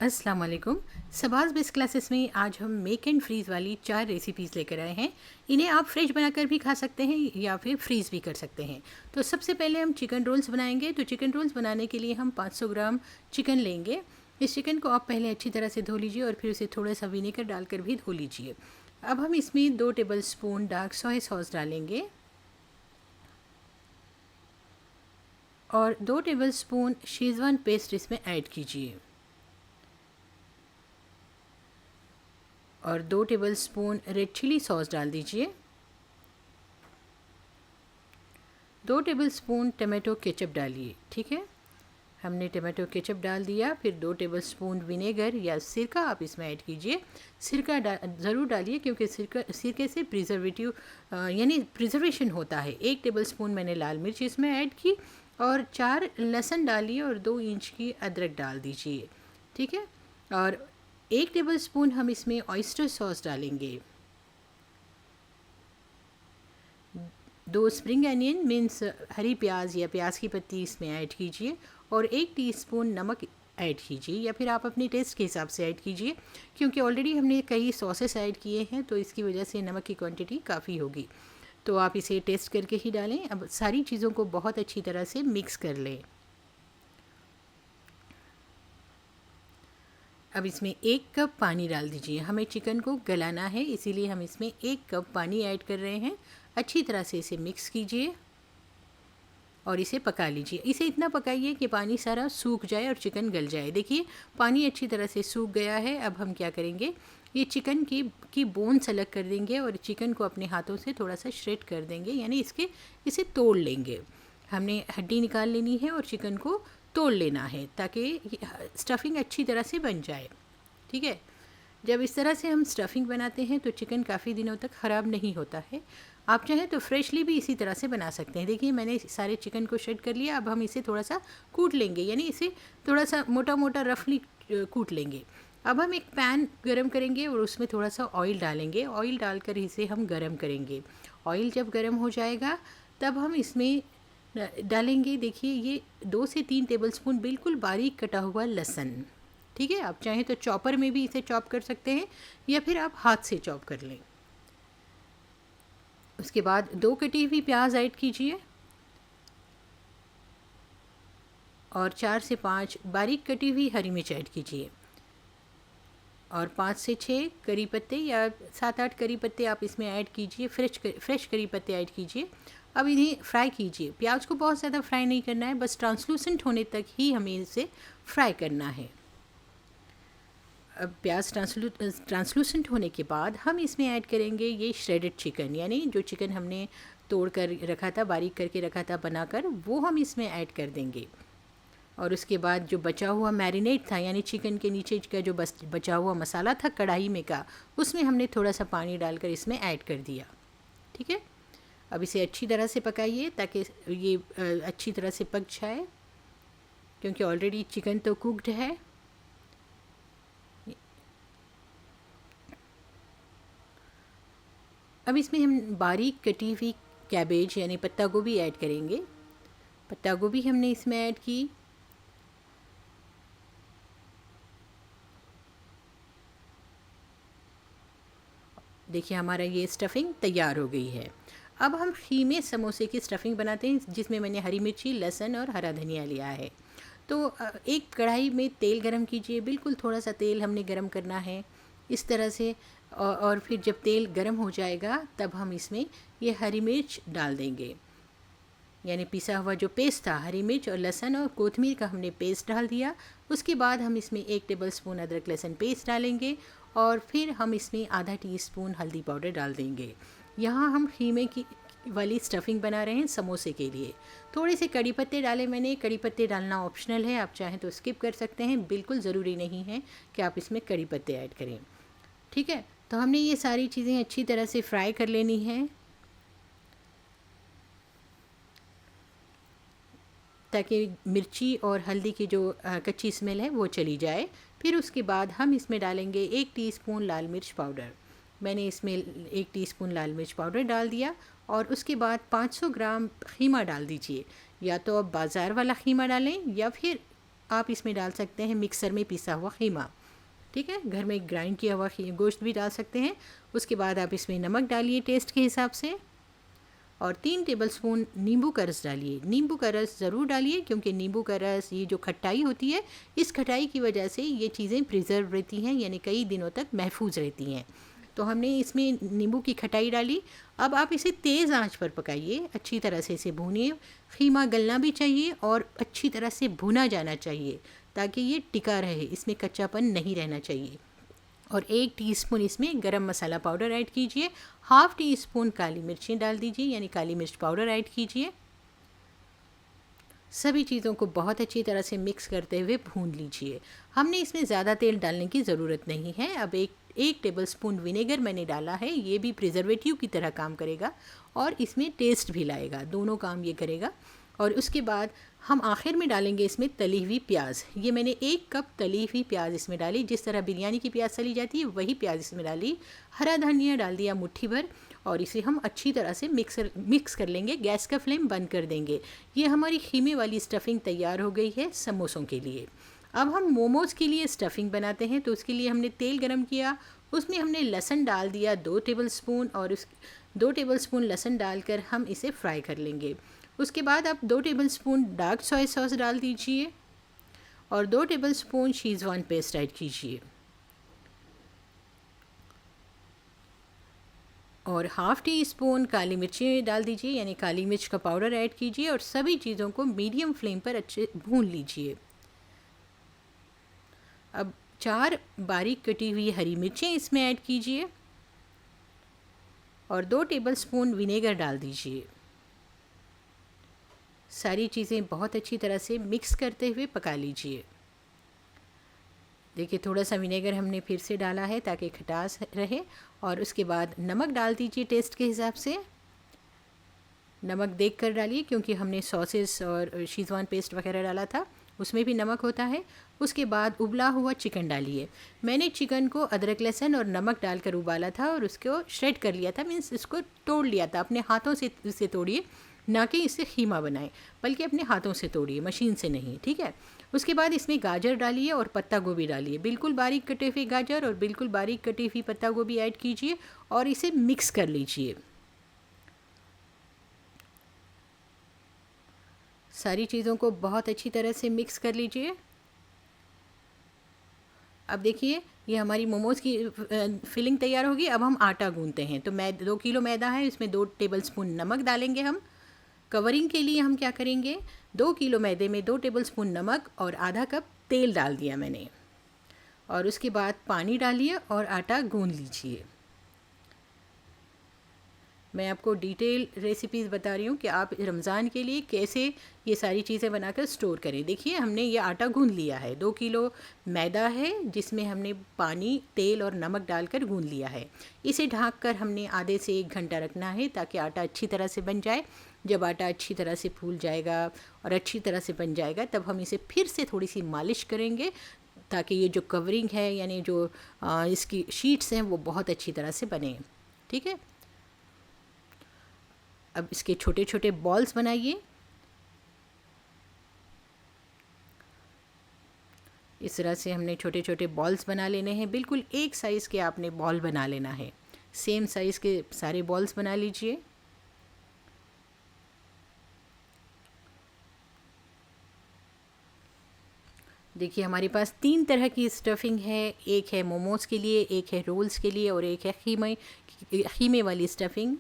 अस्सलाम वालेकुम। सबाज़ best classes में आज हम मेक एंड फ्रीज़ वाली 4 रेसिपीज़ लेकर आए हैं। इन्हें आप फ्रेश बनाकर भी खा सकते हैं या फिर फ्रीज़ भी कर सकते हैं। तो सबसे पहले हम चिकन रोल्स बनाएंगे। तो चिकन रोल्स बनाने के लिए हम 500 ग्राम चिकन लेंगे। इस चिकन को आप पहले अच्छी तरह से धो लीजिए और फिर उसे थोड़ा सा विनेगर डालकर भी धो लीजिए। अब हम इसमें 2 table spoon dark soya sauce डालेंगे और 2 टेबल स्पून शेज़वान पेस्ट इसमें ऐड कीजिए और 2 टेबलस्पून रेड चिली सॉस डाल दीजिए। 2 टेबलस्पून टमाटो केचप डालिए। ठीक है, हमने टमाटो केचप डाल दिया। फिर 2 टेबलस्पून विनेगर या सिरका आप इसमें ऐड कीजिए। सिरका ज़रूर डालिए क्योंकि सिरके से प्रिजर्वेटिव यानी प्रिजर्वेशन होता है। 1 टेबलस्पून मैंने लाल मिर्च इसमें ऐड की और 4 लहसुन डालिए और 2 इंच की अदरक डाल दीजिए। ठीक है, और 1 टेबलस्पून हम इसमें ऑयस्टर सॉस डालेंगे। 2 स्प्रिंग अनियन मीन्स हरी प्याज या प्याज की पत्ती इसमें ऐड कीजिए और 1 टीस्पून नमक ऐड कीजिए या फिर आप अपने टेस्ट के हिसाब से ऐड कीजिए क्योंकि ऑलरेडी हमने कई सॉसेस ऐड किए हैं तो इसकी वजह से नमक की क्वांटिटी काफ़ी होगी। तो आप इसे टेस्ट करके ही डालें। अब सारी चीज़ों को बहुत अच्छी तरह से मिक्स कर लें। अब इसमें 1 कप पानी डाल दीजिए। हमें चिकन को गलाना है इसीलिए हम इसमें 1 कप पानी ऐड कर रहे हैं। अच्छी तरह से इसे मिक्स कीजिए और इसे पका लीजिए। इसे इतना पकाइए कि पानी सारा सूख जाए और चिकन गल जाए। देखिए पानी अच्छी तरह से सूख गया है। अब हम क्या करेंगे, ये चिकन की बोन्स अलग कर देंगे और चिकन को अपने हाथों से थोड़ा सा श्रेड कर देंगे, यानी इसे तोड़ लेंगे। हमने हड्डी निकाल लेनी है और चिकन को तोड़ लेना है ताकि स्टफिंग अच्छी तरह से बन जाए। ठीक है, जब इस तरह से हम स्टफिंग बनाते हैं तो चिकन काफ़ी दिनों तक ख़राब नहीं होता है। आप चाहें तो फ्रेशली भी इसी तरह से बना सकते हैं। देखिए मैंने सारे चिकन को श्रेड कर लिया। अब हम इसे थोड़ा सा कूट लेंगे, यानी इसे थोड़ा सा मोटा मोटा रफली कूट लेंगे। अब हम एक पैन गरम करेंगे और उसमें थोड़ा सा ऑयल डालेंगे। ऑयल डालकर इसे हम गरम करेंगे। ऑयल जब गरम हो जाएगा तब हम इसमें डालेंगे, देखिए ये 2 से 3 टेबलस्पून बिल्कुल बारीक कटा हुआ लहसुन। ठीक है, आप चाहें तो चॉपर में भी इसे चॉप कर सकते हैं या फिर आप हाथ से चॉप कर लें। उसके बाद 2 कटी हुई प्याज ऐड कीजिए और 4 से 5 बारीक कटी हुई हरी मिर्च ऐड कीजिए और 5 से 6 करी पत्ते या 7-8 करी पत्ते आप इसमें ऐड कीजिए। फ्रेश करी पत्ते ऐड कीजिए। अब इन्हें फ्राई कीजिए। प्याज को बहुत ज़्यादा फ्राई नहीं करना है, बस ट्रांसलूसेंट होने तक ही हमें इसे फ्राई करना है। अब प्याज ट्रांसलूसेंट होने के बाद हम इसमें ऐड करेंगे ये श्रेडेड चिकन, यानी जो चिकन हमने तोड़ कर रखा था, बारीक करके रखा था बनाकर, वो हम इसमें ऐड कर देंगे। और उसके बाद जो बचा हुआ मैरिनेट था, यानी चिकन के नीचे का जो बचा हुआ मसाला था कढ़ाई में का, उसमें हमने थोड़ा सा पानी डालकर इसमें ऐड कर दिया। ठीक है, अब इसे अच्छी तरह से पकाइए ताकि ये अच्छी तरह से पक जाए क्योंकि ऑलरेडी चिकन तो कुक्ड है। अब इसमें हम बारीक कटी हुई कैबेज यानी पत्ता गोभी ऐड करेंगे। पत्ता गोभी हमने इसमें ऐड की। देखिए हमारा ये स्टफिंग तैयार हो गई है। अब हम खीमे समोसे की स्टफिंग बनाते हैं जिसमें मैंने हरी मिर्ची, लहसुन और हरा धनिया लिया है। तो एक कढ़ाई में तेल गरम कीजिए। बिल्कुल थोड़ा सा तेल हमने गरम करना है इस तरह से। और फिर जब तेल गरम हो जाएगा तब हम इसमें ये हरी मिर्च डाल देंगे, यानी पिसा हुआ जो पेस्ट था, हरी मिर्च और लहसुन और कोतमीर का हमने पेस्ट डाल दिया। उसके बाद हम इसमें 1 टेबलस्पून अदरक लहसुन पेस्ट डालेंगे और फिर हम इसमें आधा टीस्पून हल्दी पाउडर डाल देंगे। यहाँ हम खीमे की वाली स्टफिंग बना रहे हैं समोसे के लिए। थोड़े से कड़ी पत्ते डाले मैंने। कड़ी पत्ते डालना ऑप्शनल है, आप चाहें तो स्किप कर सकते हैं, बिल्कुल ज़रूरी नहीं है कि आप इसमें कड़ी पत्ते ऐड करें। ठीक है, तो हमने ये सारी चीज़ें अच्छी तरह से फ्राई कर लेनी है ताकि मिर्ची और हल्दी की जो कच्ची स्मेल है वो चली जाए। फिर उसके बाद हम इसमें डालेंगे 1 टीस्पून लाल मिर्च पाउडर। मैंने इसमें 1 टीस्पून लाल मिर्च पाउडर डाल दिया और उसके बाद 500 ग्राम खीमा डाल दीजिए। या तो आप बाज़ार वाला खीमा डालें या फिर आप इसमें डाल सकते हैं मिक्सर में पिसा हुआ कीमा, ठीक है, घर में ग्राइंड किया हुआ गोश्त भी डाल सकते हैं। उसके बाद आप इसमें नमक डालिए टेस्ट के हिसाब से, और 3 टेबलस्पून नींबू का रस डालिए। नींबू का रस ज़रूर डालिए क्योंकि नींबू का रस, ये जो खट्टाई होती है, इस खटाई की वजह से ये चीज़ें प्रिजर्व रहती हैं, यानी कई दिनों तक महफूज रहती हैं। तो हमने इसमें नींबू की खटाई डाली। अब आप इसे तेज़ आंच पर पकाइए, अच्छी तरह से इसे भूनिए। कीमा गलना भी चाहिए और अच्छी तरह से भुना जाना चाहिए ताकि ये टिका रहे, इसमें कच्चापन नहीं रहना चाहिए। और 1 टीस्पून इसमें गरम मसाला पाउडर ऐड कीजिए। हाफ़ टी स्पून काली मिर्चें डाल दीजिए, यानी काली मिर्च पाउडर ऐड कीजिए। सभी चीज़ों को बहुत अच्छी तरह से मिक्स करते हुए भून लीजिए। हमने इसमें ज़्यादा तेल डालने की ज़रूरत नहीं है। अब एक टेबलस्पून विनेगर मैंने डाला है, ये भी प्रिजर्वेटिव की तरह काम करेगा और इसमें टेस्ट भी लाएगा, दोनों काम ये करेगा। और उसके बाद हम आखिर में डालेंगे इसमें तली हुई प्याज। ये मैंने 1 कप तली हुई प्याज इसमें डाली, जिस तरह बिरयानी की प्याज तली जाती है वही प्याज इसमें डाली। हरा धनिया डाल दिया मुट्ठी भर, और इसे हम अच्छी तरह से मिक्स कर लेंगे। गैस का फ्लेम बंद कर देंगे। ये हमारी खीमे वाली स्टफ़िंग तैयार हो गई है समोसों के लिए। अब हम मोमोज़ के लिए स्टफ़िंग बनाते हैं। तो उसके लिए हमने तेल गरम किया, उसमें हमने लहसुन डाल दिया 2 टेबलस्पून, और उस 2 टेबलस्पून लहसुन डालकर हम इसे फ्राई कर लेंगे। उसके बाद आप 2 टेबलस्पून डार्क सोया सॉस डाल दीजिए और 2 टेबलस्पून शेज़वान पेस्ट ऐड कीजिए, और हाफ़ टी स्पून काली मिर्ची डाल दीजिए, यानी काली मिर्च का पाउडर ऐड कीजिए, और सभी चीज़ों को मीडियम फ्लेम पर अच्छे भून लीजिए। अब 4 बारीक कटी हुई हरी मिर्चें इसमें ऐड कीजिए और 2 टेबलस्पून विनेगर डाल दीजिए। सारी चीज़ें बहुत अच्छी तरह से मिक्स करते हुए पका लीजिए। देखिए, थोड़ा सा विनेगर हमने फिर से डाला है ताकि खटास रहे। और उसके बाद नमक डाल दीजिए टेस्ट के हिसाब से। नमक देख कर डालिए क्योंकि हमने सॉसेस और शेज़वान पेस्ट वगैरह डाला था, उसमें भी नमक होता है। उसके बाद उबला हुआ चिकन डालिए। मैंने चिकन को अदरक लहसुन और नमक डालकर उबाला था और उसको श्रेड कर लिया था, मीन्स इसको तोड़ लिया था। अपने हाथों से इसे तोड़िए, ना कि इससे खीमा बनाएं, बल्कि अपने हाथों से तोड़िए, मशीन से नहीं, ठीक है। उसके बाद इसमें गाजर डालिए और पत्ता गोभी डालिए। बिल्कुल बारीक कटे हुए गाजर और बिल्कुल बारीक कटी हुई पत्ता गोभी ऐड कीजिए और इसे मिक्स कर लीजिए। सारी चीज़ों को बहुत अच्छी तरह से मिक्स कर लीजिए। अब देखिए, ये हमारी मोमोज़ की फिलिंग तैयार होगी। अब हम आटा गूंथते हैं। तो 2 किलो मैदा है, इसमें 2 टेबलस्पून नमक डालेंगे हम। कवरिंग के लिए हम क्या करेंगे, 2 किलो मैदे में 2 टेबलस्पून नमक और आधा कप तेल डाल दिया मैंने, और उसके बाद पानी डालिए और आटा गूंथ लीजिए। मैं आपको डिटेल रेसिपीज़ बता रही हूँ कि आप रमज़ान के लिए कैसे ये सारी चीज़ें बनाकर स्टोर करें। देखिए, हमने ये आटा गूंथ लिया है। 2 किलो मैदा है जिसमें हमने पानी, तेल और नमक डालकर गूंथ लिया है। इसे ढककर हमने आधे से 1 घंटा रखना है ताकि आटा अच्छी तरह से बन जाए। जब आटा अच्छी तरह से फूल जाएगा और अच्छी तरह से बन जाएगा, तब हम इसे फिर से थोड़ी सी मालिश करेंगे ताकि ये जो कवरिंग है, यानी जो इसकी शीट्स हैं, वो बहुत अच्छी तरह से बने, ठीक है। अब इसके छोटे छोटे बॉल्स बनाइए। इस तरह से हमने छोटे छोटे बॉल्स बना लेने हैं। बिल्कुल एक साइज़ के आपने बॉल बना लेना है। सेम साइज़ के सारे बॉल्स बना लीजिए। देखिए, हमारे पास 3 तरह की स्टफ़िंग है। एक है मोमोज़ के लिए, एक है रोल्स के लिए और एक है खीमे वाली स्टफ़िंग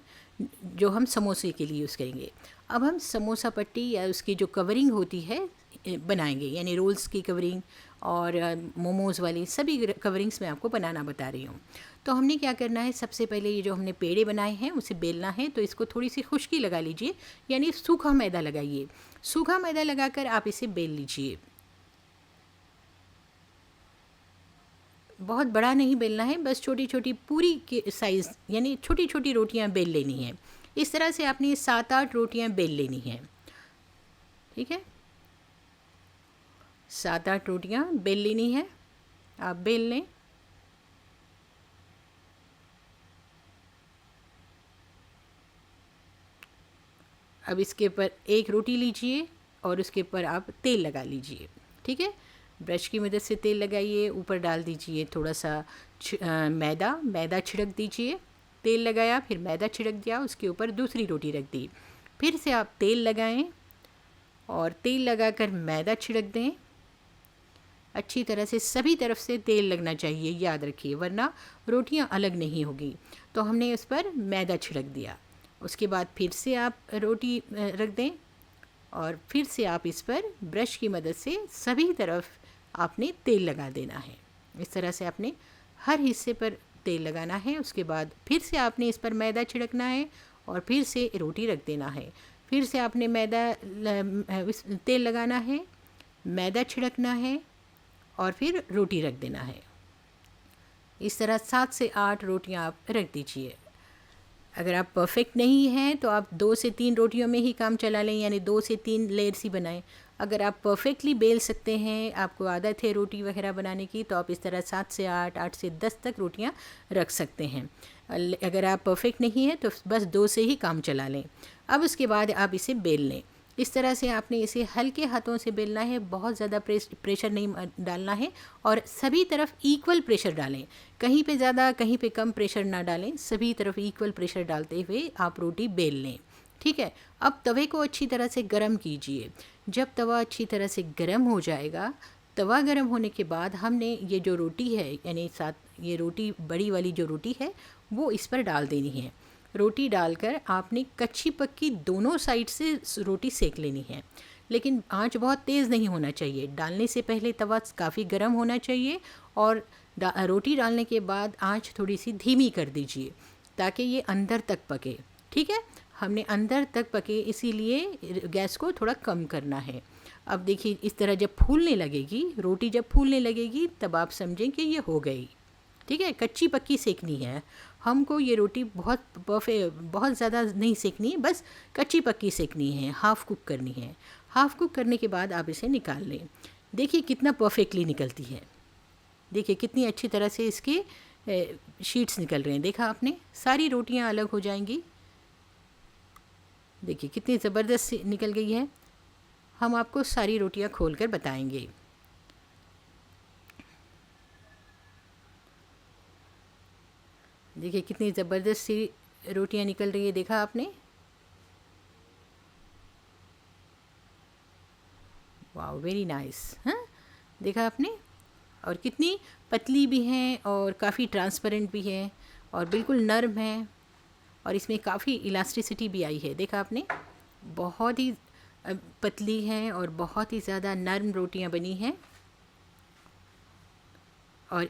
जो हम समोसे के लिए यूज़ करेंगे। अब हम समोसा पट्टी या उसकी जो कवरिंग होती है बनाएंगे, यानी रोल्स की कवरिंग और मोमोज़ वाली सभी कवरिंग्स मैं आपको बनाना बता रही हूँ। तो हमने क्या करना है, सबसे पहले ये जो हमने पेड़े बनाए हैं उसे बेलना है। तो इसको थोड़ी सी खुश्की लगा लीजिए, यानी सूखा मैदा लगाइए। सूखा मैदा लगाकर आप इसे बेल लीजिए। बहुत बड़ा नहीं बेलना है, बस छोटी छोटी पूरी के साइज़, यानी छोटी छोटी रोटियां बेल लेनी हैं। इस तरह से आपने 7-8 रोटियां बेल लेनी हैं, ठीक है। 7-8 रोटियां बेल लेनी है, आप बेल लें। अब इसके ऊपर एक रोटी लीजिए और उसके ऊपर आप तेल लगा लीजिए, ठीक है। ब्रश की मदद से तेल लगाइए, ऊपर डाल दीजिए थोड़ा सा मैदा छिड़क दीजिए। तेल लगाया, फिर मैदा छिड़क दिया, उसके ऊपर दूसरी रोटी रख दी। फिर से आप तेल लगाएं और तेल लगाकर मैदा छिड़क दें। अच्छी तरह से सभी तरफ से तेल लगना चाहिए, याद रखिए, वरना रोटियां अलग नहीं होगी। तो हमने उस पर मैदा छिड़क दिया। उसके बाद फिर से आप रोटी रख दें और फिर से आप इस पर ब्रश की मदद से सभी तरफ आपने तेल लगा देना है। इस तरह से आपने हर हिस्से पर तेल लगाना है। उसके बाद फिर से आपने इस पर मैदा छिड़कना है और फिर से रोटी रख देना है। फिर से आपने तेल लगाना है, मैदा छिड़कना है और फिर रोटी रख देना है। इस तरह 7 से 8 रोटियां आप रख दीजिए। अगर आप परफेक्ट नहीं हैं तो आप 2 से 3 रोटियों में ही काम चला लें, यानी 2 से 3 लेयर्स ही बनाएं। अगर आप परफेक्टली बेल सकते हैं, आपको आदत है रोटी वगैरह बनाने की, तो आप इस तरह 7 से 8, 8 से 10 तक रोटियां रख सकते हैं। अगर आप परफेक्ट नहीं हैं तो बस 2 से ही काम चला लें। अब उसके बाद आप इसे बेल लें। इस तरह से आपने इसे हल्के हाथों से बेलना है, बहुत ज़्यादा प्रेशर नहीं डालना है और सभी तरफ इक्वल प्रेशर डालें। कहीं पे ज़्यादा कहीं पे कम प्रेशर ना डालें, सभी तरफ इक्वल प्रेशर डालते हुए आप रोटी बेल लें। ठीक है। अब तवे को अच्छी तरह से गर्म कीजिए। जब तवा अच्छी तरह से गर्म हो जाएगा, तवा गर्म होने के बाद हमने ये जो रोटी है, यानी ये रोटी बड़ी वाली जो रोटी है वो इस पर डाल देनी है। रोटी डालकर आपने कच्ची पक्की दोनों साइड से रोटी सेक लेनी है, लेकिन आंच बहुत तेज़ नहीं होना चाहिए। डालने से पहले तवा काफ़ी गर्म होना चाहिए और रोटी डालने के बाद आंच थोड़ी सी धीमी कर दीजिए ताकि ये अंदर तक पके। ठीक है, हमने अंदर तक पके इसीलिए गैस को थोड़ा कम करना है। अब देखिए, इस तरह जब फूलने लगेगी रोटी, जब फूलने लगेगी तब आप समझें कि ये हो गई। ठीक है, कच्ची पक्की सेकनी है हमको। ये रोटी बहुत ज़्यादा नहीं सेकनी है, बस कच्ची पक्की सेकनी है, हाफ़ कुक करनी है। हाफ़ कुक करने के बाद आप इसे निकाल लें। देखिए कितना परफेक्टली निकलती है। देखिए कितनी अच्छी तरह से इसके शीट्स निकल रहे हैं। देखा आपने, सारी रोटियां अलग हो जाएंगी। देखिए कितनी ज़बरदस्त निकल गई है। हम आपको सारी रोटियां खोलकर बताएंगे। देखिए कितनी ज़बरदस्त सी रोटियां निकल रही है, देखा आपने। Wow, very nice. हाँ, देखा आपने। और कितनी पतली भी हैं और काफ़ी ट्रांसपेरेंट भी है और बिल्कुल नर्म है और इसमें काफ़ी इलास्टिसिटी भी आई है। देखा आपने, बहुत ही पतली हैं और बहुत ही ज़्यादा नर्म रोटियां बनी हैं। और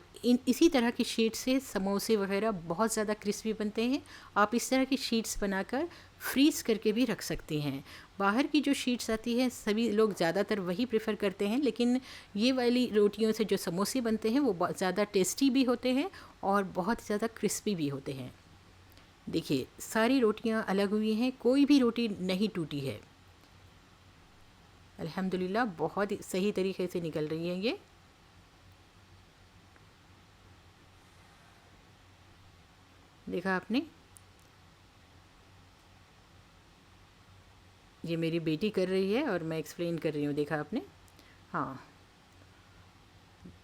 इसी तरह की शीट से समोसे वगैरह बहुत ज़्यादा क्रिस्पी बनते हैं। आप इस तरह की शीट्स बनाकर फ्रीज़ करके भी रख सकते हैं। बाहर की जो शीट्स आती है सभी लोग ज़्यादातर वही प्रेफर करते हैं, लेकिन ये वाली रोटियों से जो समोसे बनते हैं वो बहुत ज़्यादा टेस्टी भी होते हैं और बहुत ज़्यादा क्रिस्पी भी होते हैं। देखिए सारी रोटियां अलग हुई हैं, कोई भी रोटी नहीं टूटी है। अल्हम्दुलिल्लाह बहुत सही तरीके से निकल रही हैं ये। देखा आपने, ये मेरी बेटी कर रही है और मैं एक्सप्लेन कर रही हूँ। देखा आपने। हाँ,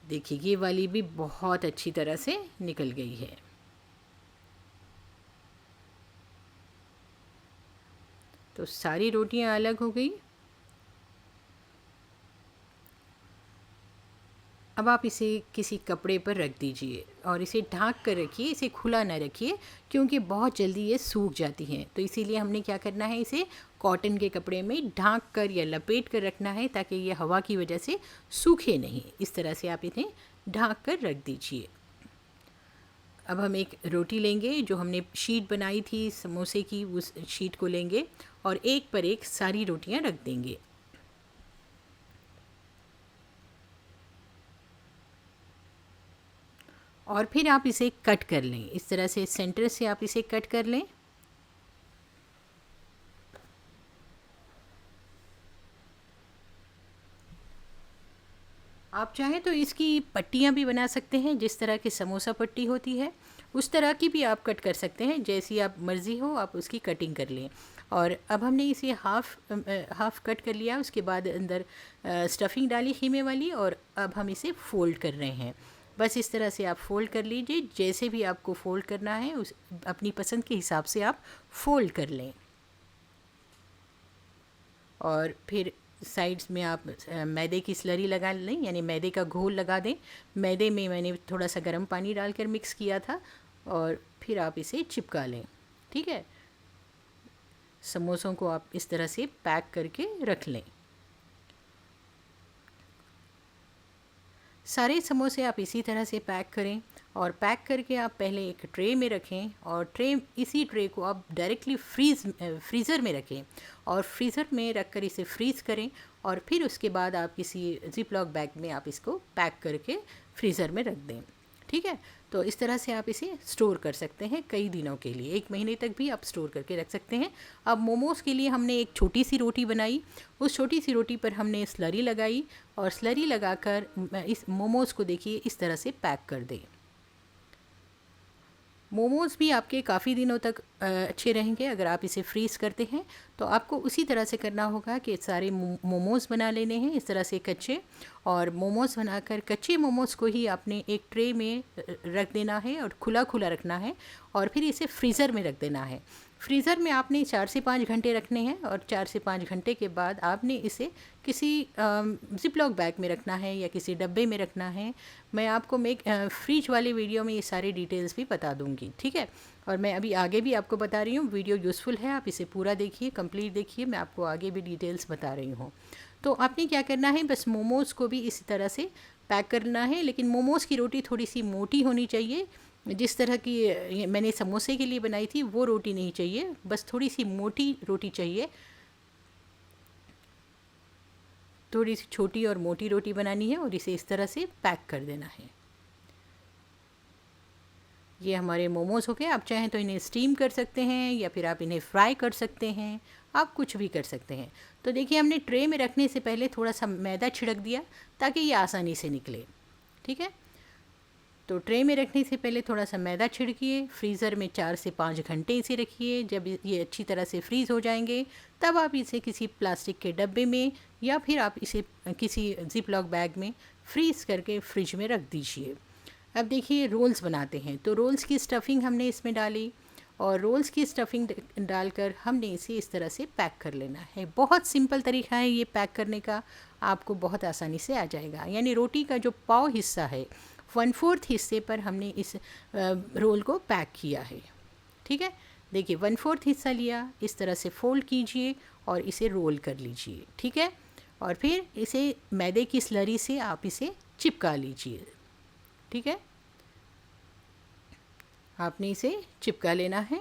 देखिए ये वाली भी बहुत अच्छी तरह से निकल गई है। तो सारी रोटियां अलग हो गई। अब आप इसे किसी कपड़े पर रख दीजिए और इसे ढक कर रखिए। इसे खुला ना रखिए क्योंकि बहुत जल्दी ये सूख जाती हैं। तो इसीलिए हमने क्या करना है, इसे कॉटन के कपड़े में ढक कर या लपेट कर रखना है ताकि ये हवा की वजह से सूखे नहीं। इस तरह से आप इन्हें ढक कर रख दीजिए। अब हम एक रोटी लेंगे, जो हमने शीट बनाई थी समोसे की, उस शीट को लेंगे और एक पर एक सारी रोटियां रख देंगे। और फिर आप इसे कट कर लें। इस तरह से सेंटर से आप इसे कट कर लें। आप चाहें तो इसकी पट्टियाँ भी बना सकते हैं, जिस तरह की समोसा पट्टी होती है उस तरह की भी आप कट कर सकते हैं। जैसी आप मर्ज़ी हो आप उसकी कटिंग कर लें। और अब हमने इसे हाफ़ कट कर लिया। उसके बाद अंदर स्टफिंग डाली खीमे वाली, और अब हम इसे फ़ोल्ड कर रहे हैं। बस इस तरह से आप फ़ोल्ड कर लीजिए। जैसे भी आपको फ़ोल्ड करना है उस अपनी पसंद के हिसाब से आप फ़ोल्ड कर लें। और फिर साइड्स में आप मैदे की स्लरी लगा लें, यानी मैदे का घोल लगा दें। मैदे में मैंने थोड़ा सा गर्म पानी डालकर मिक्स किया था, और फिर आप इसे चिपका लें। ठीक है, समोसों को आप इस तरह से पैक करके रख लें। सारे समोसे आप इसी तरह से पैक करें, और पैक करके आप पहले एक ट्रे में रखें, और इसी ट्रे को आप डायरेक्टली फ्रीज़र में रखें, और फ्रीज़र में रख कर इसे फ्रीज़ करें। और फिर उसके बाद आप किसी ज़िप-लॉक बैग में आप इसको पैक करके फ्रीज़र में रख दें। ठीक है, तो इस तरह से आप इसे स्टोर कर सकते हैं कई दिनों के लिए, 1 महीने तक भी आप स्टोर करके रख सकते हैं। अब मोमोज़ के लिए हमने एक छोटी सी रोटी बनाई। उस छोटी सी रोटी पर हमने स्लरी लगाई, और स्लरी लगाकर इस मोमोज़ को देखिए इस तरह से पैक कर दें। मोमोज़ भी आपके काफ़ी दिनों तक अच्छे रहेंगे अगर आप इसे फ्रीज़ करते हैं। तो आपको उसी तरह से करना होगा कि सारे मोमोज़ बना लेने हैं इस तरह से कच्चे, और मोमोज़ बनाकर कच्चे मोमोज़ को ही आपने एक ट्रे में रख देना है, और खुला खुला रखना है, और फिर इसे फ्रीज़र में रख देना है। फ्रीज़र में आपने 4 से 5 घंटे रखने हैं, और 4 से 5 घंटे के बाद आपने इसे किसी ज़िप-लॉक बैग में रखना है या किसी डब्बे में रखना है। मैं आपको फ्रिज वाले वीडियो में ये सारे डिटेल्स भी बता दूंगी। ठीक है, और मैं अभी आगे भी आपको बता रही हूँ। वीडियो यूज़फुल है, आप इसे पूरा देखिए, कंप्लीट देखिए, मैं आपको आगे भी डिटेल्स बता रही हूँ। तो आपने क्या करना है, बस मोमोज़ को भी इसी तरह से पैक करना है, लेकिन मोमोज़ की रोटी थोड़ी सी मोटी होनी चाहिए। जिस तरह की मैंने समोसे के लिए बनाई थी वो रोटी नहीं चाहिए, बस थोड़ी सी मोटी रोटी चाहिए। थोड़ी सी छोटी और मोटी रोटी बनानी है, और इसे इस तरह से पैक कर देना है। ये हमारे मोमोज़ हो गए। आप चाहें तो इन्हें स्टीम कर सकते हैं, या फिर आप इन्हें फ्राई कर सकते हैं, आप कुछ भी कर सकते हैं। तो देखिए, हमने ट्रे में रखने से पहले थोड़ा सा मैदा छिड़क दिया ताकि ये आसानी से निकले। ठीक है, तो ट्रे में रखने से पहले थोड़ा सा मैदा छिड़किए। फ्रीज़र में 4 से 5 घंटे इसे रखिए। जब ये अच्छी तरह से फ्रीज़ हो जाएंगे, तब आप इसे किसी प्लास्टिक के डब्बे में, या फिर आप इसे किसी ज़िप-लॉक बैग में फ्रीज़ करके फ्रिज में रख दीजिए। अब देखिए, रोल्स बनाते हैं। तो रोल्स की स्टफिंग हमने इसमें डाली, और रोल्स की स्टफिंग डालकर हमने इसे इस तरह से पैक कर लेना है। बहुत सिंपल तरीका है ये पैक करने का, आपको बहुत आसानी से आ जाएगा। यानी रोटी का जो पाव हिस्सा है, 1/4 हिस्से पर हमने इस रोल को पैक किया है। ठीक है, देखिए 1/4 हिस्सा लिया, इस तरह से फ़ोल्ड कीजिए और इसे रोल कर लीजिए। ठीक है, और फिर इसे मैदे की स्लरी से आप इसे चिपका लीजिए। ठीक है, आपने इसे चिपका लेना है,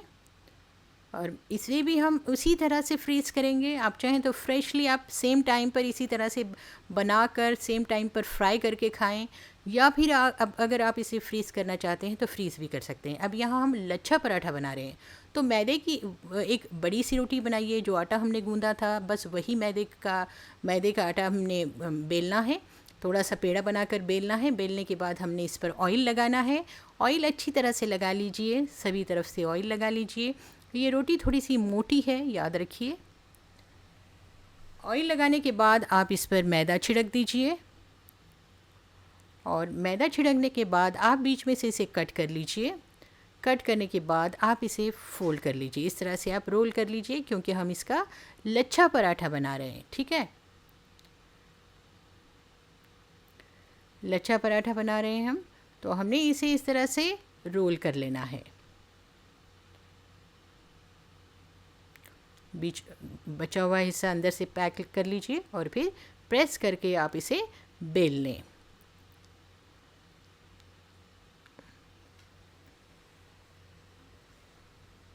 और इसे भी हम उसी तरह से फ्रीज़ करेंगे। आप चाहें तो फ्रेशली आप सेम टाइम पर इसी तरह से बनाकर सेम टाइम पर फ्राई करके खाएं, या फिर अब अगर आप इसे फ्रीज़ करना चाहते हैं तो फ्रीज़ भी कर सकते हैं। अब यहाँ हम लच्छा पराठा बना रहे हैं। तो मैदे की एक बड़ी सी रोटी बनाइए। जो आटा हमने गूंदा था, बस वही मैदे का आटा हमने बेलना है। थोड़ा सा पेड़ा बनाकर बेलना है। बेलने के बाद हमने इस पर ऑयल लगाना है। ऑयल अच्छी तरह से लगा लीजिए, सभी तरफ से ऑयल लगा लीजिए। ये रोटी थोड़ी सी मोटी है, याद रखिए। ऑयल लगाने के बाद आप इस पर मैदा छिड़क दीजिए, और मैदा छिड़कने के बाद आप बीच में से इसे कट कर लीजिए। कट करने के बाद आप इसे फ़ोल्ड कर लीजिए। इस तरह से आप रोल कर लीजिए, क्योंकि हम इसका लच्छा पराठा बना रहे हैं। ठीक है, लच्छा पराठा बना रहे हैं हम, तो हमने इसे इस तरह से रोल कर लेना है। बीच बचा हुआ हिस्सा अंदर से पैक कर लीजिए, और फिर प्रेस करके आप इसे बेल लें।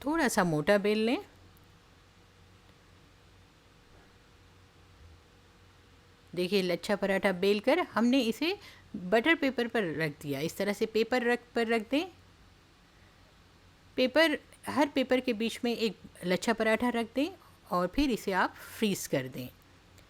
थोड़ा सा मोटा बेल लें। देखिए, लच्छा पराठा बेल कर हमने इसे बटर पेपर पर रख दिया। इस तरह से पेपर रख दें। हर पेपर के बीच में एक लच्छा पराठा रख दें, और फिर इसे आप फ्रीज़ कर दें।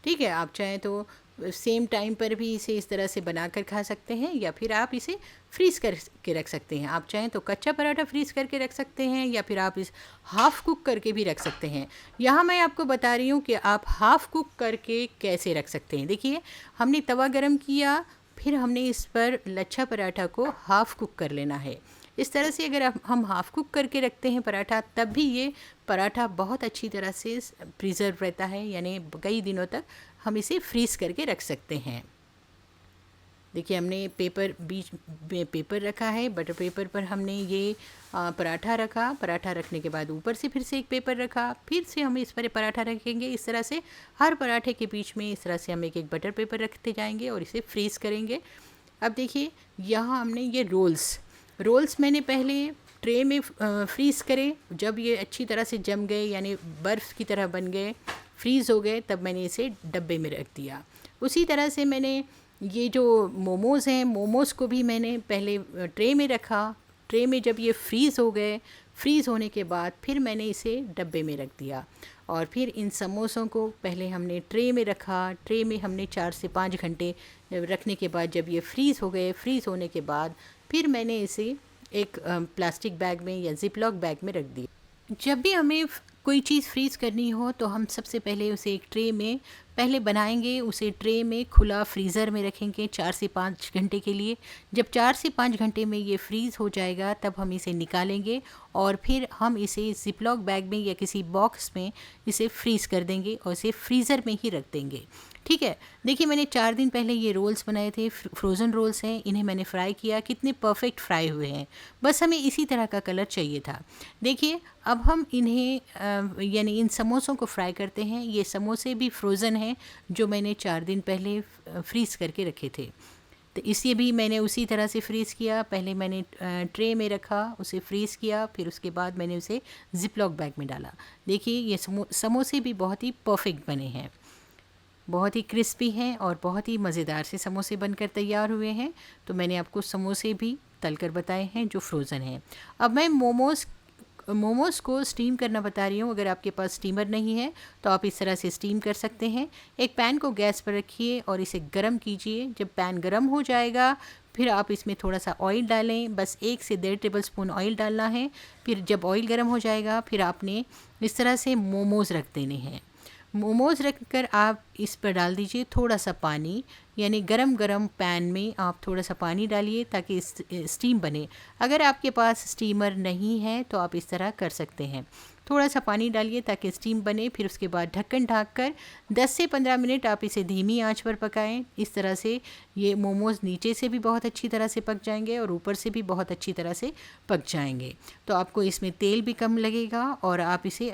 ठीक है, आप चाहें तो सेम टाइम पर भी इसे इस तरह से बनाकर खा सकते हैं, या फिर आप इसे फ्रीज़ करके रख सकते हैं। आप चाहें तो कच्चा पराठा फ्रीज़ करके रख सकते हैं, या फिर आप इस हाफ़ कुक करके भी रख सकते हैं। यहाँ मैं आपको बता रही हूँ कि आप हाफ़ कुक करके कैसे रख सकते हैं। देखिए, हमने तवा गरम किया, फिर हमने इस पर लच्छा पराठा को हाफ़ कुक कर लेना है। इस तरह से अगर हम हाफ़ कुक करके रखते हैं पराठा, तब भी ये पराठा बहुत अच्छी तरह से प्रिजर्व रहता है, यानी कई दिनों तक हम इसे फ्रीज़ करके रख सकते हैं। देखिए, हमने पेपर बीच में पेपर रखा है, बटर पेपर पर हमने ये पराठा रखा। पराठा रखने के बाद ऊपर से फिर से एक पेपर रखा, फिर से हम इस पर पराठा रखेंगे। इस तरह से हर पराठे के बीच में इस तरह से हम एक एक बटर पेपर रखते जाएंगे और इसे फ्रीज़ करेंगे। अब देखिए, यहाँ हमने ये रोल्स मैंने पहले ट्रे में फ्रीज़ करे। जब ये अच्छी तरह से जम गए, यानी बर्फ़ की तरह बन गए, फ्रीज़ हो गए, तब मैंने इसे डब्बे में रख दिया। उसी तरह से मैंने ये जो मोमोज़ हैं, मोमोज़ को भी मैंने पहले ट्रे में रखा। ट्रे में जब ये फ्रीज़ हो गए, फ्रीज़ होने के बाद फिर मैंने इसे डब्बे में रख दिया। और फिर इन समोसों को पहले हमने ट्रे में रखा। ट्रे में हमने 4 से 5 घंटे रखने के बाद जब ये फ्रीज़ हो गए, फ्रीज़ होने के बाद फिर मैंने इसे एक प्लास्टिक बैग में या ज़िपलॉक बैग में रख दिया। जब भी हमें कोई चीज़ फ्रीज़ करनी हो तो हम सबसे पहले उसे एक ट्रे में पहले बनाएंगे। उसे ट्रे में खुला फ्रीज़र में रखेंगे 4 से 5 घंटे के लिए। जब 4 से 5 घंटे में ये फ्रीज़ हो जाएगा, तब हम इसे निकालेंगे और फिर हम इसे ज़िपलॉक बैग में या किसी बॉक्स में इसे फ्रीज़ कर देंगे और इसे फ्रीज़र में ही रख देंगे। ठीक है। देखिए, मैंने 4 दिन पहले ये रोल्स बनाए थे, फ्रोज़न रोल्स हैं। इन्हें मैंने फ्राई किया, कितने परफेक्ट फ्राई हुए हैं। बस हमें इसी तरह का कलर चाहिए था। देखिए, अब हम इन्हें यानी इन समोसों को फ्राई करते हैं। ये समोसे भी फ्रोज़न हैं, जो मैंने 4 दिन पहले फ्रीज़ करके रखे थे। तो इसे भी मैंने उसी तरह से फ्रीज़ किया। पहले मैंने ट्रे में रखा, उसे फ्रीज़ किया, फिर उसके बाद मैंने उसे ज़िपलॉक बैग में डाला। देखिए, ये समोसे भी बहुत ही परफेक्ट बने हैं, बहुत ही क्रिस्पी हैं और बहुत ही मज़ेदार से समोसे बनकर तैयार हुए हैं। तो मैंने आपको समोसे भी तलकर बताए हैं जो फ्रोज़न हैं। अब मैं मोमोज़ को स्टीम करना बता रही हूँ। अगर आपके पास स्टीमर नहीं है तो आप इस तरह से स्टीम कर सकते हैं। एक पैन को गैस पर रखिए और इसे गरम कीजिए। जब पैन गरम हो जाएगा, फिर आप इसमें थोड़ा सा ऑयल डालें। बस 1 से 1.5 टेबलस्पून ऑयल डालना है। फिर जब ऑयल गरम हो जाएगा, फिर आपने इस तरह से मोमोज़ रख देने हैं। मोमोज़ रख कर आप इस पर डाल दीजिए थोड़ा सा पानी, यानी गरम पैन में आप थोड़ा सा पानी डालिए ताकि स्टीम बने। अगर आपके पास स्टीमर नहीं है तो आप इस तरह कर सकते हैं। थोड़ा सा पानी डालिए ताकि स्टीम बने। फिर उसके बाद ढक्कन ढक कर 10 से 15 मिनट आप इसे धीमी आंच पर पकाएं। इस तरह से ये मोमोज़ नीचे से भी बहुत अच्छी तरह से पक जाएंगे और ऊपर से भी बहुत अच्छी तरह से पक जाएंगे। तो आपको इसमें तेल भी कम लगेगा और आप इसे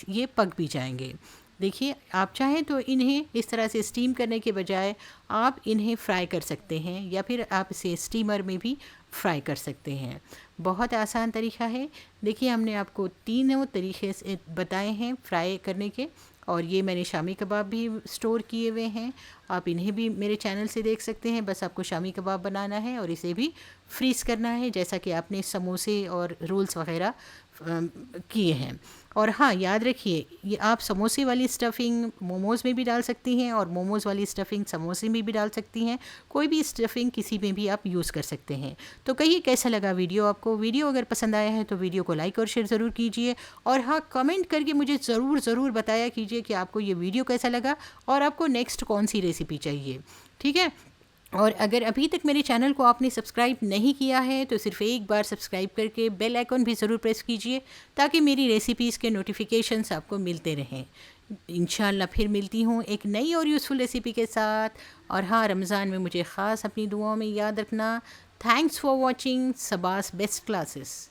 ये पक भी जाएंगे। देखिए, आप चाहें तो इन्हें इस तरह से स्टीम करने के बजाय आप इन्हें फ्राई कर सकते हैं, या फिर आप इसे स्टीमर में भी फ्राई कर सकते हैं। बहुत आसान तरीका है। देखिए, हमने आपको तीनों तरीके से बताए हैं फ्राई करने के। और ये मैंने शामी कबाब भी स्टोर किए हुए हैं, आप इन्हें भी मेरे चैनल से देख सकते हैं। बस आपको शामी कबाब बनाना है और इसे भी फ्रीज़ करना है, जैसा कि आपने समोसे और रोल्स वगैरह किए हैं। और हाँ, याद रखिए, ये आप समोसे वाली स्टफ़िंग मोमोज़ में भी डाल सकती हैं और मोमोज़ वाली स्टफ़िंग समोसे में भी डाल सकती हैं। कोई भी स्टफ़िंग किसी में भी आप यूज़ कर सकते हैं। तो कहिए कैसा लगा वीडियो आपको। वीडियो अगर पसंद आया है तो वीडियो को लाइक और शेयर ज़रूर कीजिए। और हाँ, कमेंट करके मुझे ज़रूर बताया कीजिए कि आपको ये वीडियो कैसा लगा और आपको नेक्स्ट कौन सी रेसिपी चाहिए। ठीक है। और अगर अभी तक मेरे चैनल को आपने सब्सक्राइब नहीं किया है तो सिर्फ एक बार सब्सक्राइब करके बेल आइकन भी ज़रूर प्रेस कीजिए, ताकि मेरी रेसिपीज़ के नोटिफिकेशंस आपको मिलते रहें। इंशाल्लाह फिर मिलती हूँ एक नई और यूज़फुल रेसिपी के साथ। और हाँ, रमज़ान में मुझे ख़ास अपनी दुआओं में याद रखना। Thanks for watching सबास best classes.